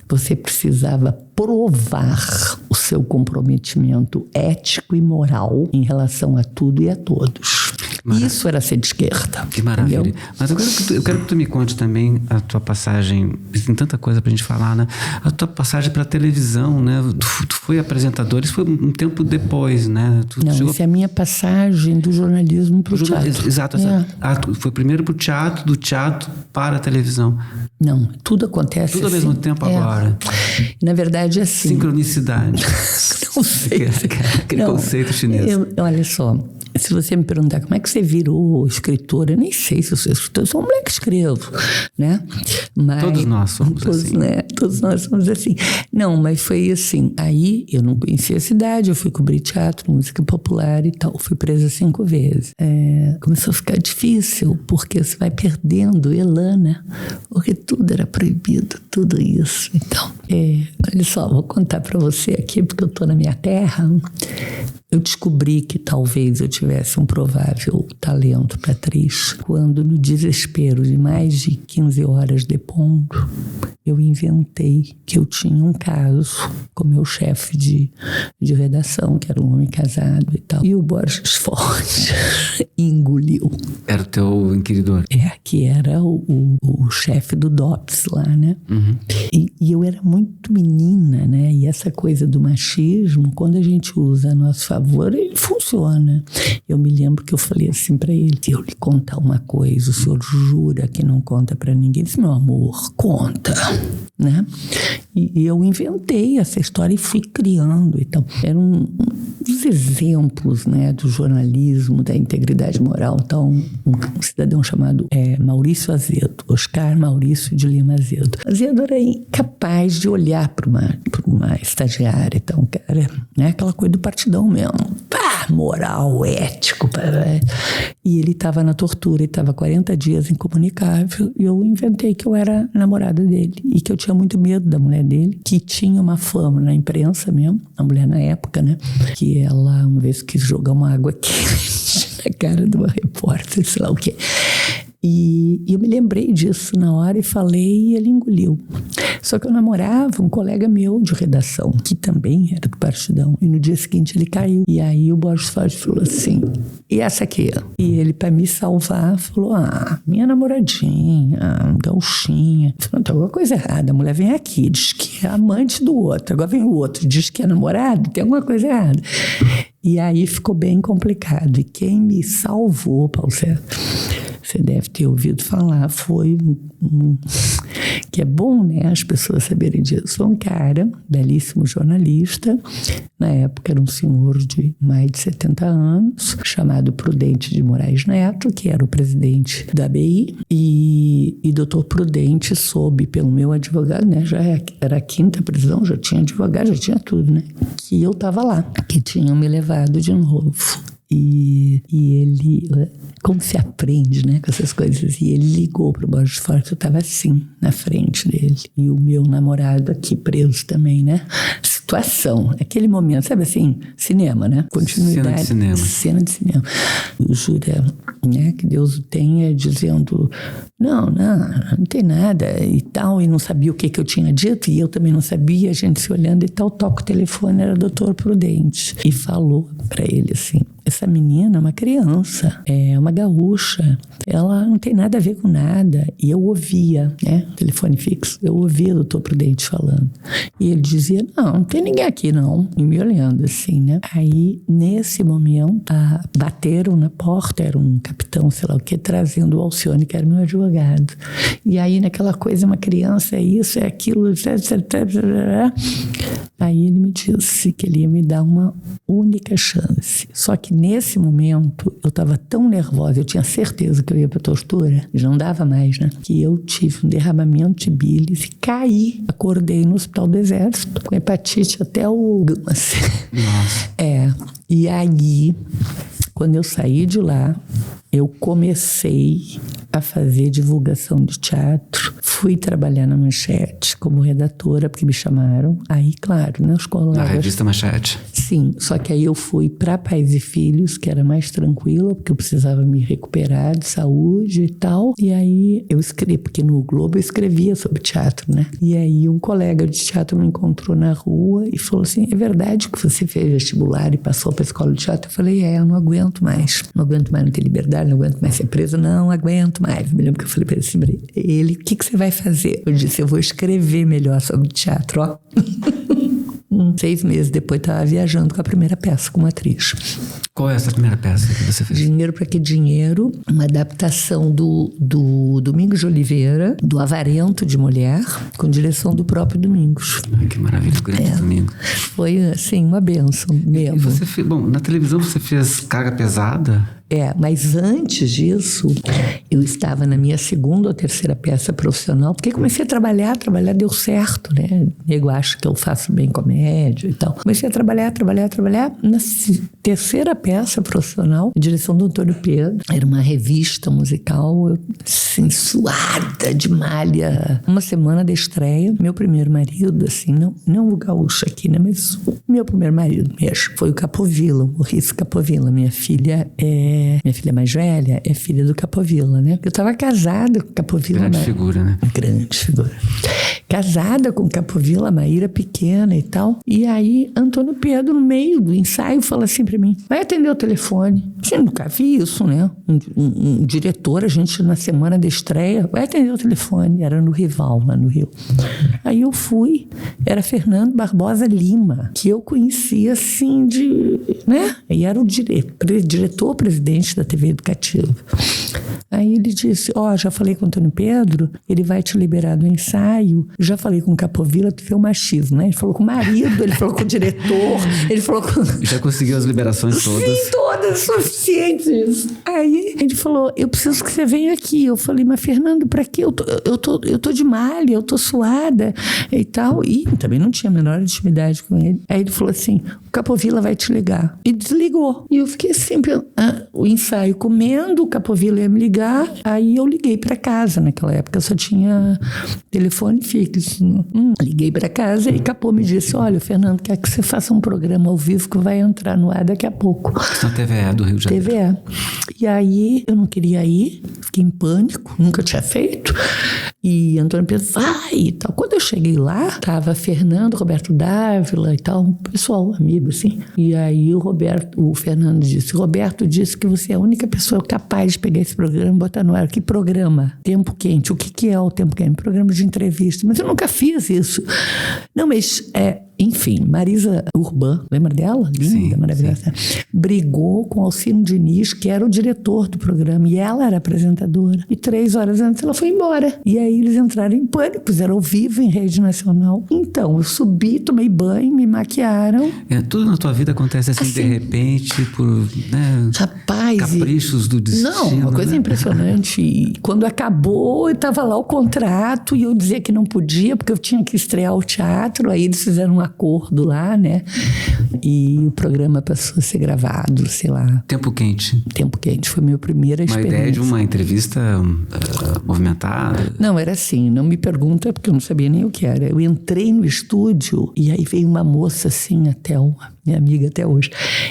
você precisava provar o seu comprometimento ético e moral em relação a tudo e a todos. Isso era ser de esquerda. Que maravilha. Entendeu? Mas eu quero que tu me conte também a tua passagem, tem tanta coisa pra gente falar, né? A tua passagem pra televisão, né? Tu foi apresentador, isso foi um tempo depois, né? Não, essa é a minha passagem do jornalismo pro teatro. Exato. Tu foi primeiro pro teatro, do teatro para a televisão. Não, tudo acontece tudo ao assim. mesmo tempo agora. Na verdade, é assim. Sincronicidade. Não sei. Aquele conceito chinês. Olha só, se você me perguntar como é que você virou escritora, eu nem sei se eu sou escritora, eu sou uma mulher que escrevo, né? Mas, todos nós somos assim. Né? Todos nós somos assim. Não, mas foi assim, aí eu não conhecia a cidade, eu fui cobrir teatro, música popular e tal, fui presa 5 vezes. Começou a ficar difícil, porque você vai perdendo elan, né? Porque tudo era proibido, tudo isso. Então, olha só, vou contar para você aqui, porque eu tô na minha terra. Eu descobri que talvez eu tivesse um provável talento para atriz quando, no desespero de mais de 15 horas depondo, eu inventei que eu tinha um caso com meu chefe de redação, que era um homem casado e tal. E o Borges Forte engoliu. Era o teu inquiridor? Que era o chefe do DOPS lá, né? Uhum. E eu era muito menina, né? E essa coisa do machismo, quando a gente usa a nosso favor, ele funciona. Eu me lembro que eu falei assim pra ele, se eu lhe contar uma coisa, o senhor jura que não conta pra ninguém? Ele disse, meu amor, conta, né? E eu inventei essa história e fui criando. Então, eram uns exemplos, né, do jornalismo, da integridade moral. Então, um cidadão chamado Maurício Azedo, Oscar Maurício de Lima Azedo. Azedo era incapaz de olhar para uma estagiária. Então, cara, né, aquela coisa do partidão mesmo. Moral, ético. E ele estava na tortura, ele estava 40 dias incomunicável. E eu inventei que eu era namorada dele e que eu tinha muito medo da mulher dele, que tinha uma fama na imprensa mesmo, a mulher na época, né? Que ela, uma vez, quis jogar uma água quente na cara de uma repórter, sei lá o quê. E eu me lembrei disso na hora e falei, e ele engoliu. Só que eu namorava um colega meu de redação, que também era do partidão. E no dia seguinte ele caiu. E aí o Borges Forte falou assim, e essa aqui? E ele, para me salvar, falou, minha namoradinha, gauchinha. Eu falei, tem alguma coisa errada. A mulher vem aqui, diz que é amante do outro. Agora vem o outro, diz que é namorado. Tem alguma coisa errada. E aí ficou bem complicado. E quem me salvou, Paulo César, você deve ter ouvido falar, foi que é bom, né, as pessoas saberem disso. Foi um cara, belíssimo jornalista, na época era um senhor de mais de 70 anos, chamado Prudente de Moraes Neto, que era o presidente da ABI, e doutor Prudente soube pelo meu advogado, né, já era a 5ª prisão, já tinha advogado, já tinha tudo, né, que eu estava lá, que tinham me levado de novo. E ele, como se aprende, né, com essas coisas, e ele ligou para o Borges Forte, eu estava assim, na frente dele, e o meu namorado aqui preso também, né, situação, aquele momento, sabe assim, cinema, né, continuidade, cena de cinema, jura, né, que Deus o tenha, dizendo, não tem nada e tal, e não sabia o que eu tinha dito, e eu também não sabia, a gente se olhando e tal, toca o telefone, era o doutor Prudente, e falou para ele assim, essa menina é uma criança, é uma gaúcha, ela não tem nada a ver com nada. E eu ouvia, né, telefone fixo, eu ouvia o doutor Prudente falando. E ele dizia, não tem ninguém aqui não, e me olhando assim, né. Aí, nesse momento, bateram na porta, era um capitão, sei lá o que, trazendo o Alcione, que era meu advogado. E aí, naquela coisa, uma criança, é isso, é aquilo, aí ele me disse que ele ia me dar uma única chance. Só que nesse momento, eu estava tão nervosa, eu tinha certeza que eu ia para tortura, e não dava mais, né? Que eu tive um derramamento de bilis e caí. Acordei no Hospital do Exército, com hepatite até o... Assim. Nossa. E aí, quando eu saí de lá, eu comecei a fazer divulgação de teatro. Fui trabalhar na Manchete como redatora, porque me chamaram. Aí, claro, né, os colegas... Na revista Manchete. Sim, só que aí eu fui para Pais e Filhos, que era mais tranquila, porque eu precisava me recuperar de saúde e tal. E aí eu escrevi, porque no Globo eu escrevia sobre teatro, né? E aí um colega de teatro me encontrou na rua e falou assim, é verdade que você fez vestibular e passou para a escola de teatro? Eu falei, eu não aguento mais. Não aguento mais não ter liberdade, não aguento mais ser presa, não aguento mais. Me lembro que eu falei para ele, o que você vai fazer? Eu disse, eu vou escrever melhor sobre teatro, ó. 6 meses depois estava viajando com a primeira peça como atriz. Qual é essa primeira peça que você fez? Dinheiro pra Que Dinheiro, uma adaptação do Domingos de Oliveira, do Avarento de Mulher, com direção do próprio Domingos. Ai, que maravilha, o grande Domingos. Foi, assim, uma bênção mesmo. E você fez, na televisão você fez Carga Pesada? Mas antes disso, eu estava na minha 2ª ou 3ª peça profissional, porque comecei a trabalhar deu certo, né? Eu acho que eu faço bem comédia e tal. Comecei a trabalhar. Na 3ª peça profissional, direção do Antônio Pedro. Era uma revista musical, assim, suada de malha. Uma semana da estreia, meu primeiro marido, assim, não o gaúcho aqui, né? Mas o meu primeiro marido mesmo, foi o Capovilla, o Maurice Capovilla. Minha filha mais velha é filha do Capovilla, né? Eu estava casada com o Capovilla. Grande figura, né? Grande figura. Casada com o Capovilla, Maíra pequena e tal. E aí, Antônio Pedro, no meio do ensaio, fala assim pra mim, vai atender o telefone. Eu nunca vi isso, né? Um diretor, a gente na semana da estreia, vai atender o telefone. Era no Rival, lá no Rio. Aí eu fui, era Fernando Barbosa Lima, que eu conhecia assim né? E era o diretor-presidente da TV Educativa. Aí ele disse, já falei com o Antônio Pedro, ele vai te liberar do ensaio. Já falei com o Capovilla, tu vê o machismo, né? Ele falou com o marido, ele falou com o diretor, ele falou com... Já conseguiu as liberações todas? Sim, todas, suficientes. Aí ele falou, eu preciso que você venha aqui. Eu falei, mas Fernando, pra quê? Eu tô de malha, eu tô suada e tal. E também não tinha a menor intimidade com ele. Aí ele falou assim, o Capovilla vai te ligar. E desligou. E eu fiquei sempre, o ensaio comendo, o Capovilla ia me ligar. Aí eu liguei pra casa. Naquela época eu só tinha telefone fixo. Liguei pra casa e Capô me disse, olha, Fernando, quer que você faça um programa ao vivo que vai entrar no ar daqui a pouco. Na TVE do Rio de Janeiro. TVE. E aí eu não queria ir, fiquei em pânico, nunca tinha feito. E Antônio Pedro, vai e tal. Quando eu cheguei lá, tava Fernando, Roberto Dávila e tal, um pessoal, amigo, assim. E aí o Fernando disse, Roberto disse que você é a única pessoa capaz de pegar esse programa e botar no ar. Que programa? Tempo Quente. O que é o Tempo Quente? Programa de entrevista. Mas eu nunca fiz isso. Não, mas enfim, Marisa Urban, lembra dela? Linda, maravilhosa. Sim. Brigou com Alcino Diniz, que era o diretor do programa, e ela era apresentadora. E 3 horas antes ela foi embora. E aí eles entraram em pânico, puseram ao vivo em rede nacional. Então, eu subi, tomei banho, me maquiaram. Tudo na tua vida acontece assim de repente, por rapaz, caprichos do destino. Não, uma coisa impressionante. E quando acabou, eu estava lá o contrato, e eu dizia que não podia, porque eu tinha que estrear o teatro. Aí eles fizeram um acordo lá, né? E o programa passou a ser gravado, sei lá. Tempo Quente. Tempo Quente, foi a minha primeira experiência. Uma ideia de uma entrevista movimentada? Não, era assim, não me pergunta, porque eu não sabia nem o que era. Eu entrei no estúdio e aí veio uma moça assim, a Thelma, minha amiga até hoje.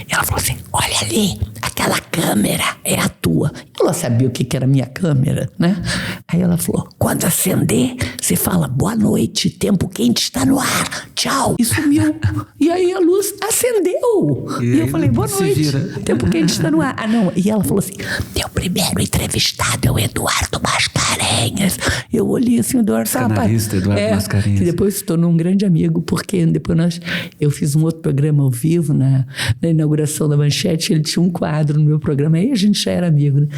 Ela falou assim, olha ali, aquela aquela câmera é a tua. Ela sabia o que era minha câmera, né? Aí ela falou, quando acender, você fala, boa noite, tempo quente está no ar, tchau. E sumiu. E aí a luz acendeu. E eu falei, boa noite, tempo quente está no ar. Ah, não. E ela falou assim, teu primeiro entrevistado é o Eduardo Mascarenhas. Eu olhei assim, o Eduardo Canarista, Eduardo Mascarenhas. Que depois se tornou um grande amigo, porque depois eu fiz um outro programa ao vivo na inauguração da Manchete, ele tinha um quadro no meu programa, aí a gente já era amigo, né?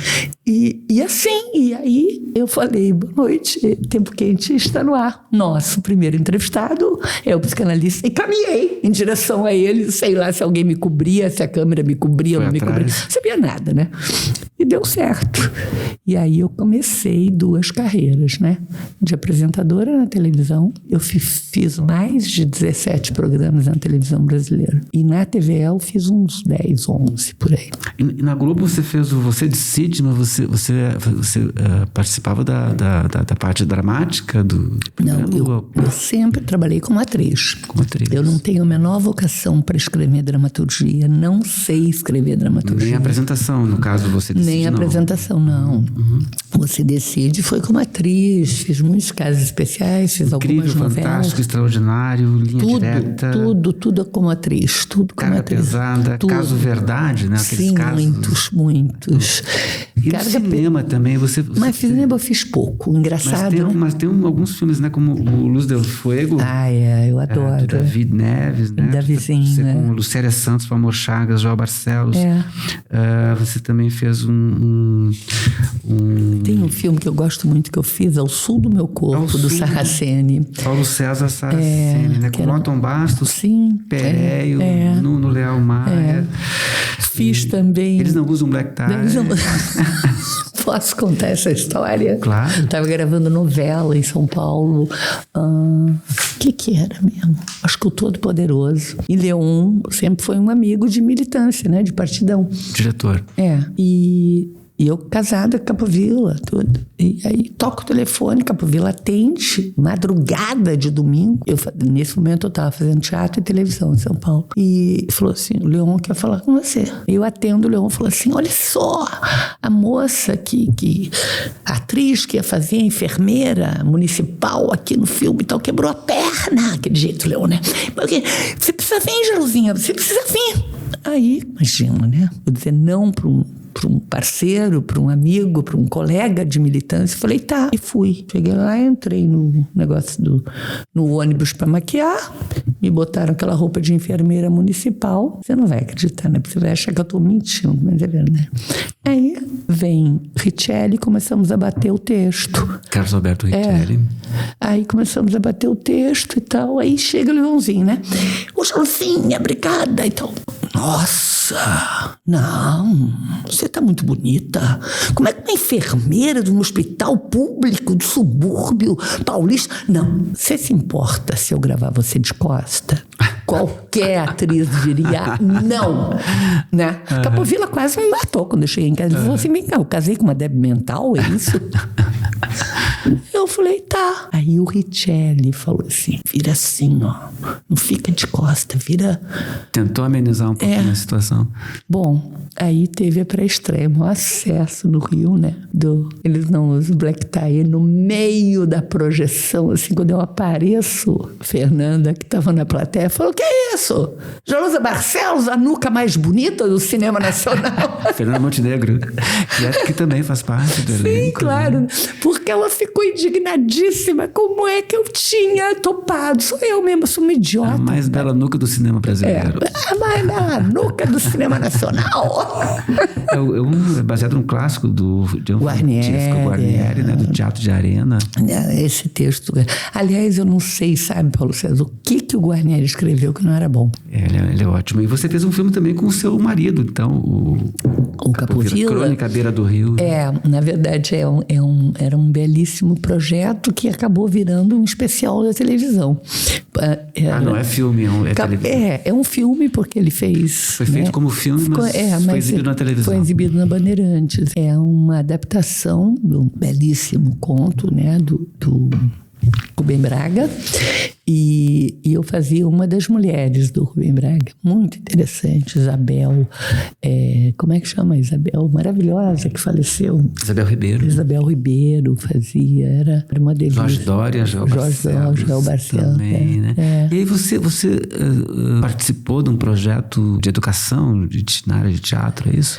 E assim, e aí eu falei, boa noite, tempo quente está no ar. Nosso primeiro entrevistado é o psicanalista, e caminhei em direção a ele, sei lá se alguém me cobria, se a câmera me cobria ou não me cobria, não sabia nada, né? E deu certo. E aí eu comecei 2 carreiras, né? De apresentadora na televisão, eu fiz mais de 17 programas na televisão brasileira. E na TVL fiz uns 10, 11, por aí. E na Globo você fez o Você Decide, mas você participava da parte dramática do... Não, eu sempre trabalhei como atriz. Eu não tenho a menor vocação para escrever dramaturgia, não sei escrever dramaturgia. Nem a apresentação, no caso, Você Decide, nem a apresentação, não. Uhum. Você Decide foi como atriz, fiz muitos casos especiais, fiz algumas novelas. Fantástico, Extraordinário, Linha Direta. Tudo como atriz, tudo como atriz. Pesada, tudo. Caso Verdade, né? Aqueles sim, casos. muitos. E no cinema também, Mas cinema eu fiz pouco, engraçado. Mas tem alguns filmes, né? Como o Luz del Fuego. Eu adoro. Do David Neves, né? Davizinho, você com Lucélia Santos, Amor Chagas, João Barcelos. Você também fez Tem um filme que eu gosto muito que eu fiz, Ao Sul do Meu Corpo, do Saraceni. Paulo César Saraceni, né? Com Otton Bastos, sim, Pereio, Nuno Leal Maia. Fiz também. Eles não usam black tie. Posso contar essa história? Claro. Estava gravando novela em São Paulo. O que era mesmo? Acho que o Todo Poderoso. E Leon sempre foi um amigo de militância, né? De partidão. Diretor. E eu casada com Capovilla, tudo. E aí toco o telefone, Capovilla atende, madrugada de domingo. Nesse momento eu estava fazendo teatro e televisão em São Paulo. E falou assim, o Leon quer falar com você. Eu atendo, o Leon falou assim, olha só, a moça a atriz que ia fazer a enfermeira municipal aqui no filme e tal, quebrou a perna. Aquele jeito, Leon, né? Porque você precisa vir, Jaluzinha, você precisa vir. Aí, imagina, né? Vou dizer não para um parceiro, para um amigo, para um colega de militância. Falei, tá. E fui. Cheguei lá, entrei no negócio no ônibus para maquiar. Me botaram aquela roupa de enfermeira municipal. Você não vai acreditar, né? Você vai achar que eu tô mentindo, mas é verdade. Aí vem Richelli e começamos a bater o texto. Carlos Alberto Richelli. Aí começamos a bater o texto e tal. Aí chega o Leãozinho, né? Ô, Jaluzinha, obrigada. Então, nossa, não, você tá muito bonita. Como é que uma enfermeira de um hospital público do subúrbio paulista... Não, você se importa se eu gravar você de costa? Qualquer atriz diria não, né? Capovilla quase me matou quando eu cheguei em casa. Ele falou assim, vem cá, eu casei com uma débil mental, é isso? Eu falei, tá. Aí o Richelli falou assim, vira assim, ó, não fica de costa, vira... Tentou amenizar um pouquinho a situação. Bom, aí teve a pré-estreia, um acesso no Rio, né? Eles não usam black tie, no meio da projeção, assim, quando eu apareço, Fernanda, que estava na plateia, falou, que é isso? Jaluza Barcelos, a nuca mais bonita do cinema nacional. Fernanda Montenegro, que também faz parte do elenco. Sim, claro, né? Porque ela ficou indignadíssima, como é que eu tinha topado? Sou eu mesma, sou uma idiota. A mais bela nuca do cinema brasileiro. A mais bela nuca do cinema nacional. É baseado num clássico do Guarnieri, né, do Teatro de Arena. Esse texto. Aliás, eu não sei, sabe, Paulo César, o que o Guarnieri escreveu que não era bom. Ele é ótimo. E você fez um filme também com o seu marido, então, o Capovilla. Crônica à Beira do Rio. Na verdade, era um belíssimo projeto que acabou virando um especial da televisão. Não é filme, é televisão. É um filme porque ele fez... Foi feito como filme, mas foi exibido na televisão. Foi exibido na Bandeirantes. É uma adaptação de um belíssimo conto, né, do Rubem Braga, e eu fazia uma das mulheres do Rubem Braga, muito interessante, Isabel, como é que chama Isabel? Maravilhosa, que faleceu. Isabel Ribeiro fazia, era uma delícia. Jorge Dória, Joel Barcelos também, né? E aí você participou de um projeto de educação na área de teatro, é isso?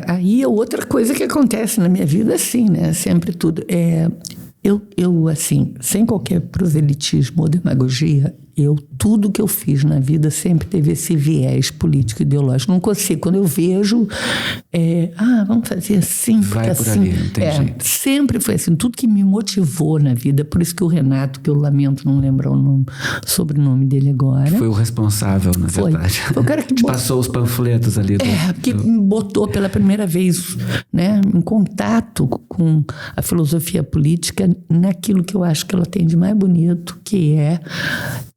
Aí é outra coisa que acontece na minha vida, assim, né? Sempre tudo. Eu, assim, sem qualquer proselitismo ou demagogia, tudo que eu fiz na vida sempre teve esse viés político ideológico. Não consigo. Quando eu vejo, vamos fazer assim, vai por assim. Ali, não tem jeito. Sempre foi assim. Tudo que me motivou na vida, por isso que o Renato, que eu lamento não lembrar o sobrenome dele agora. Foi o responsável, na verdade. Foi o cara que passou os panfletos ali. Que me botou pela primeira vez, né, em contato com a filosofia política naquilo que eu acho que ela tem de mais bonito, que é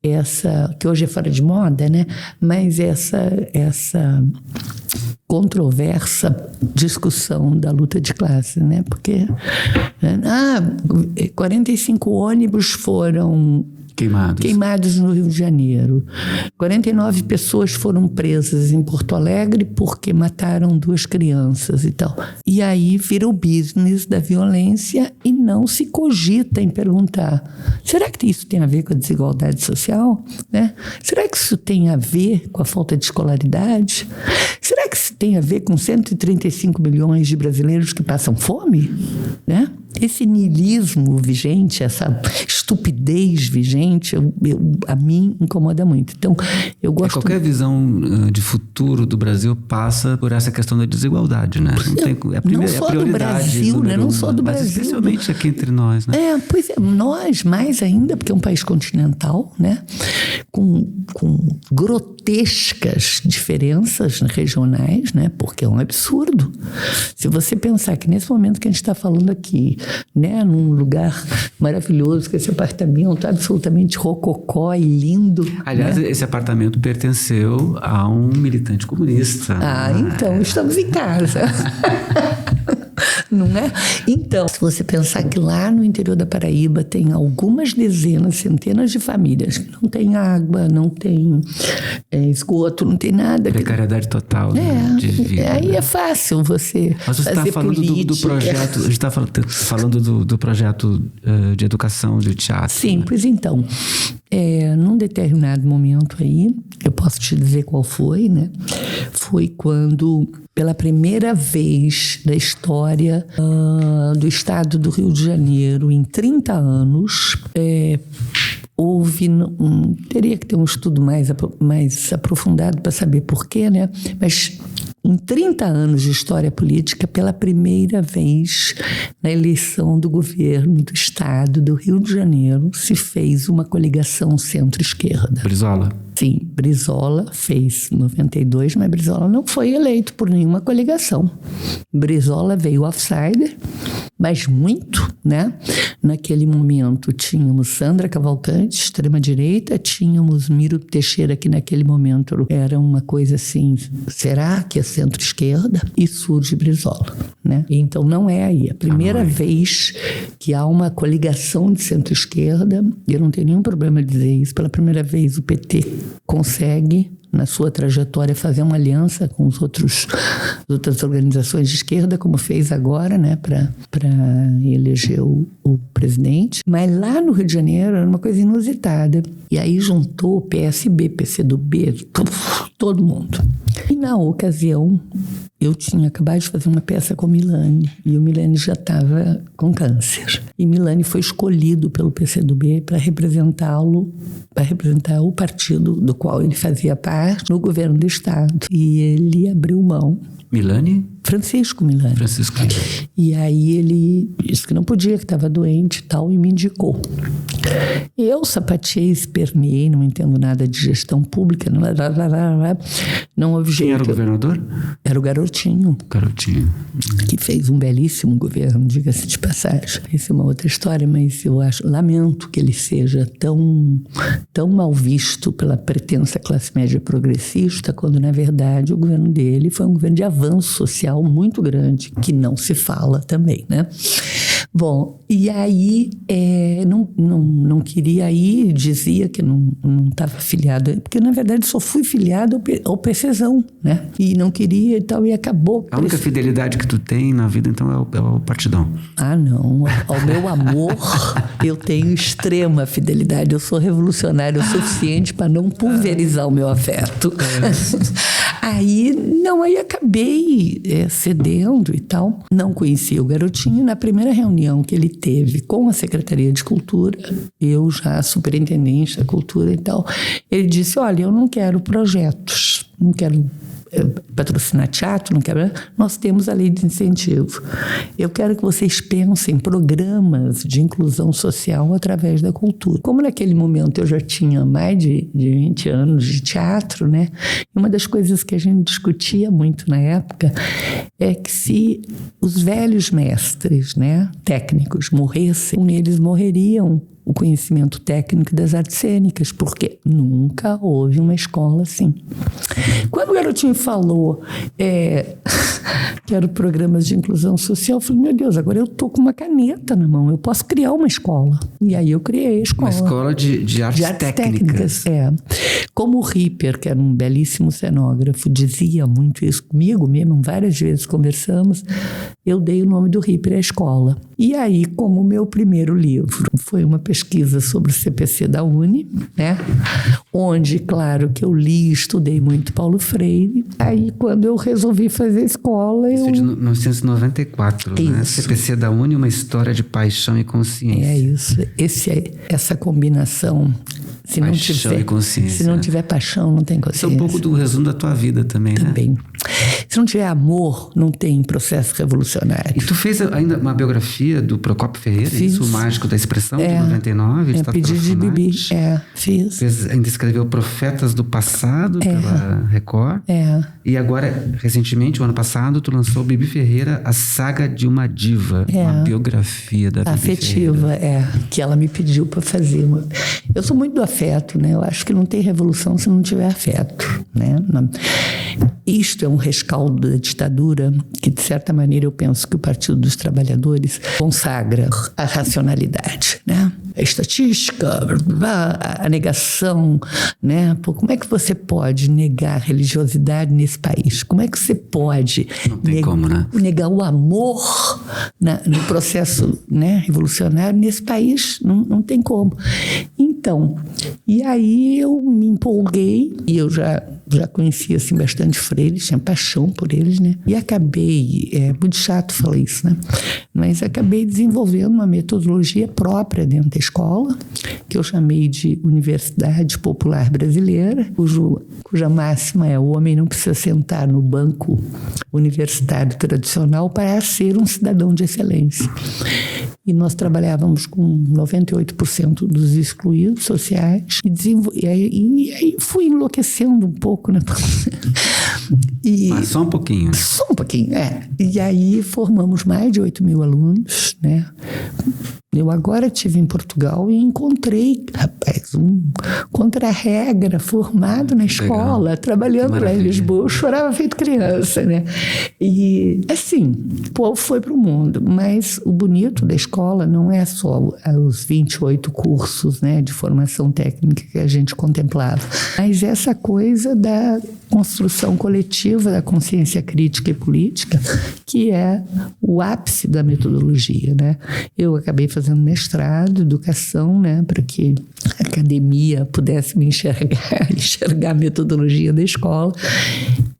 essa, que hoje é fora de moda, né? Mas essa controversa discussão da luta de classe, né? Porque 45 ônibus foram queimados no Rio de Janeiro. 49 pessoas foram presas em Porto Alegre porque mataram 2 crianças e tal. E aí vira o business da violência e não se cogita em perguntar: será que isso tem a ver com a desigualdade social? Né? Será que isso tem a ver com a falta de escolaridade? Será que isso tem a ver com 135 milhões de brasileiros que passam fome? Né? Esse niilismo vigente, essa estupidez vigente, a mim incomoda muito. Então, eu gosto... Qualquer visão de futuro do Brasil passa por essa questão da desigualdade, né? Não só do Brasil, né? Não só do Brasil. Especialmente aqui entre nós, né? Pois é, nós mais ainda, porque é um país continental, né? Com grotescas diferenças regionais, né? Porque é um absurdo. Se você pensar que nesse momento que a gente está falando aqui, né, num lugar maravilhoso, com esse apartamento absolutamente rococó e lindo. Aliás, né? Esse apartamento pertenceu a um militante comunista. Então estamos em casa. Não é? Então, se você pensar que lá no interior da Paraíba tem algumas dezenas, centenas de famílias que não tem água, não tem esgoto, não tem nada. Precariedade total de vida. Aí é fácil você Mas você fazer está falando do projeto, a gente está falando do projeto de educação de teatro. Sim, pois então, num determinado momento aí, eu posso te dizer qual foi, né? Foi quando, pela primeira vez da história do estado do Rio de Janeiro, em 30 anos, houve, teria que ter um estudo mais aprofundado para saber porquê, né? Mas em 30 anos de história política, pela primeira vez na eleição do governo do estado do Rio de Janeiro, se fez uma coligação centro-esquerda. Brizola? Sim, Brizola fez em 92, mas Brizola não foi eleito por nenhuma coligação. Brizola veio outsider, mas muito, né? Naquele momento tínhamos Sandra Cavalcante, extrema-direita, tínhamos Miro Teixeira, que naquele momento era uma coisa assim, será que é centro-esquerda? E surge Brizola, né? Então não é aí. A primeira vez que há uma coligação de centro-esquerda, eu não tenho nenhum problema de dizer isso, pela primeira vez o PT consegue, na sua trajetória, fazer uma aliança com as outras organizações de esquerda, como fez agora, né, para eleger o presidente. Mas lá no Rio de Janeiro era uma coisa inusitada. E aí juntou o PSB, PCdoB, todo mundo. E na ocasião, eu tinha acabado de fazer uma peça com Milani, e o Milani já estava com câncer. E Milani foi escolhido pelo PCdoB para representar o partido do qual ele fazia parte no governo do estado. E ele abriu mão. Milani? Francisco Milani. E aí ele disse que não podia, que estava doente e tal, e me indicou. Eu sapateei, esperneei, não entendo nada de gestão pública, não houve jeito. Quem era o governador? Era o Garotinho. Que fez um belíssimo governo, diga-se de passagem. Essa é uma outra história, mas eu lamento que ele seja tão mal visto pela pretensa classe média progressista, quando na verdade o governo dele foi um governo de avanço social muito grande, que não se fala também, né? Bom, e aí não queria ir, dizia que não estava filiado, porque na verdade só fui filiado ao PCzão, né? E não queria e tal, e acabou. A única fidelidade que tu tem na vida, então, é o Partidão. Ah, não. Ao meu amor, eu tenho extrema fidelidade. Eu sou revolucionário o suficiente para não pulverizar o meu afeto. Aí acabei cedendo e tal. Não conhecia o garotinho. Na primeira reunião que ele teve com a Secretaria de Cultura, eu já superintendente da cultura e tal, ele disse, olha, eu não quero projetos, não quero patrocinar teatro, não quero. Nós temos a lei de incentivo. Eu quero que vocês pensem em programas de inclusão social através da cultura. Como naquele momento eu já tinha mais de 20 anos de teatro, né? Uma das coisas que a gente discutia muito na época é que se os velhos mestres, né, técnicos, morressem, eles morreriam o conhecimento técnico das artes cênicas, porque nunca houve uma escola assim. Quando o garotinho falou quero programas de inclusão social, eu falei, meu Deus, agora eu estou com uma caneta na mão, eu posso criar uma escola. E aí eu criei a escola. Uma escola de artes técnicas. Como o Ripper, que era um belíssimo cenógrafo, dizia muito isso comigo mesmo, várias vezes conversamos, eu dei o nome do Ripper à escola. E aí, como o meu primeiro livro foi uma pesquisa sobre o CPC da UNE, né? Onde, claro, que eu li e estudei muito Paulo Freire. Aí, quando eu resolvi fazer a escola, Isso de 1994, né? CPC da UNE, uma história de paixão e consciência. É isso. Essa combinação... Se não tiver paixão, não tem consciência. Isso é um pouco do resumo da tua vida também, né? Também. Se não tiver amor, não tem processo revolucionário. E tu fez ainda uma biografia do Procópio Ferreira, isso, o Mágico da Expressão, de 99? Pedido de Bibi. Fiz. Ainda escreveu Profetas do Passado, pela Record. E agora, recentemente, o ano passado, tu lançou Bibi Ferreira, A Saga de uma Diva. Uma biografia da Bibi afetiva, Ferreira. Que ela me pediu para fazer. Eu sou muito do afeto, né? Eu acho que não tem revolução se não tiver afeto, né? Isto é um rescaldo da ditadura que, de certa maneira, eu penso que o Partido dos Trabalhadores consagra a racionalidade, né? A estatística, a negação, né? Pô, como é que você pode negar a religiosidade nesse país? Como é que você pode negar o amor no processo, né, revolucionário nesse país? Não tem como. Então, e aí eu me empolguei e eu já conhecia assim, bastante Freire, tinha paixão por eles, né? E acabei, muito chato falar isso, né? Mas acabei desenvolvendo uma metodologia própria dentro da escola, que eu chamei de Universidade Popular Brasileira, cuja máxima é: o homem não precisa sentar no banco universitário tradicional para ser um cidadão de excelência. E nós trabalhávamos com 98% dos excluídos sociais. E aí fui enlouquecendo um pouco, né? Mas só um pouquinho. Só um pouquinho, E aí formamos mais de 8 mil alunos, né? Eu agora estive em Portugal e encontrei, rapaz, um contra-regra formado na escola, trabalhando lá em Lisboa. Eu chorava feito criança, né? E, assim, o povo foi para o mundo. Mas o bonito da escola não é só os 28 cursos, né, de formação técnica que a gente contemplava, mas essa coisa da construção coletiva da consciência crítica e política, que é o ápice da metodologia, né? Eu acabei fazendo mestrado, educação, né, para que a academia pudesse me enxergar a metodologia da escola.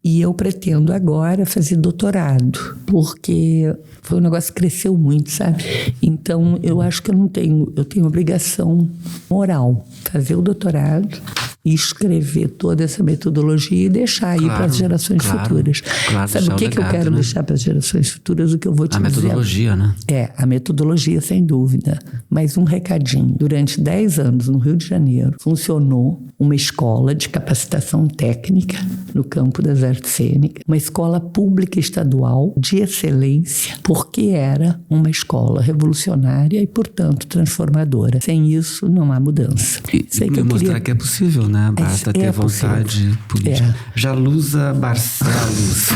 E eu pretendo agora fazer doutorado, porque foi um negócio que cresceu muito, sabe? Então, eu acho que eu tenho obrigação moral, fazer o doutorado e escrever toda essa metodologia e deixar aí para as gerações futuras. Sabe o que eu quero deixar para as gerações futuras? O que eu vou te dizer? A metodologia, né? A metodologia, sem dúvida. Mas um recadinho. Durante 10 anos, no Rio de Janeiro, funcionou uma escola de capacitação técnica no campo das artes cênicas, uma escola pública estadual de excelência, porque era uma escola revolucionária e, portanto, transformadora. Sem isso, não há mudança. E mostrar que é possível, possível, né? Basta ter vontade política. Jalusa Barcelos.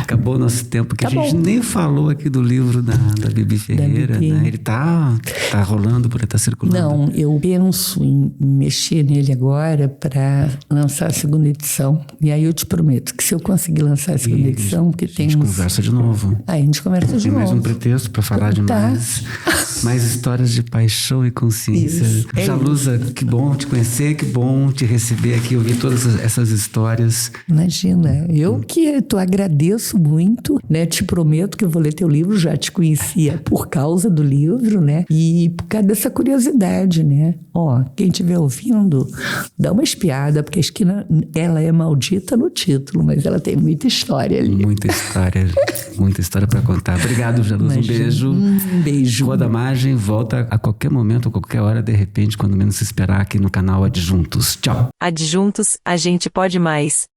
Acabou o nosso tempo, que a gente nem falou aqui do livro da Bibi Ferreira, né? Ele tá rolando por aí, tá circulando. Não, eu penso em mexer nele agora para lançar a segunda edição. E aí eu te prometo que se eu conseguir lançar a segunda edição, porque tem a gente conversa de novo. Aí a gente conversa de tem novo. Mais um pretexto para falar de mais histórias de paixão e consciência. Jalusa, que bom te conhecer, que bom te receber aqui, ouvir todas essas histórias. Imagina, eu que agradeço muito, né? Te prometo que eu vou ler teu livro, já te conhecia por causa do livro, né? E por causa dessa curiosidade, né? Ó, quem estiver ouvindo, dá uma espiada, porque a esquina, ela é maldita no título, mas ela tem muita história ali. Muita história para contar. Obrigado, Jalusa, um beijo. Um beijo. Rua da Margem volta a qualquer momento, a qualquer hora, de repente, quando menos se esperar, aqui no canal Adjuntos. Tchau. Adjuntos, a gente pode mais.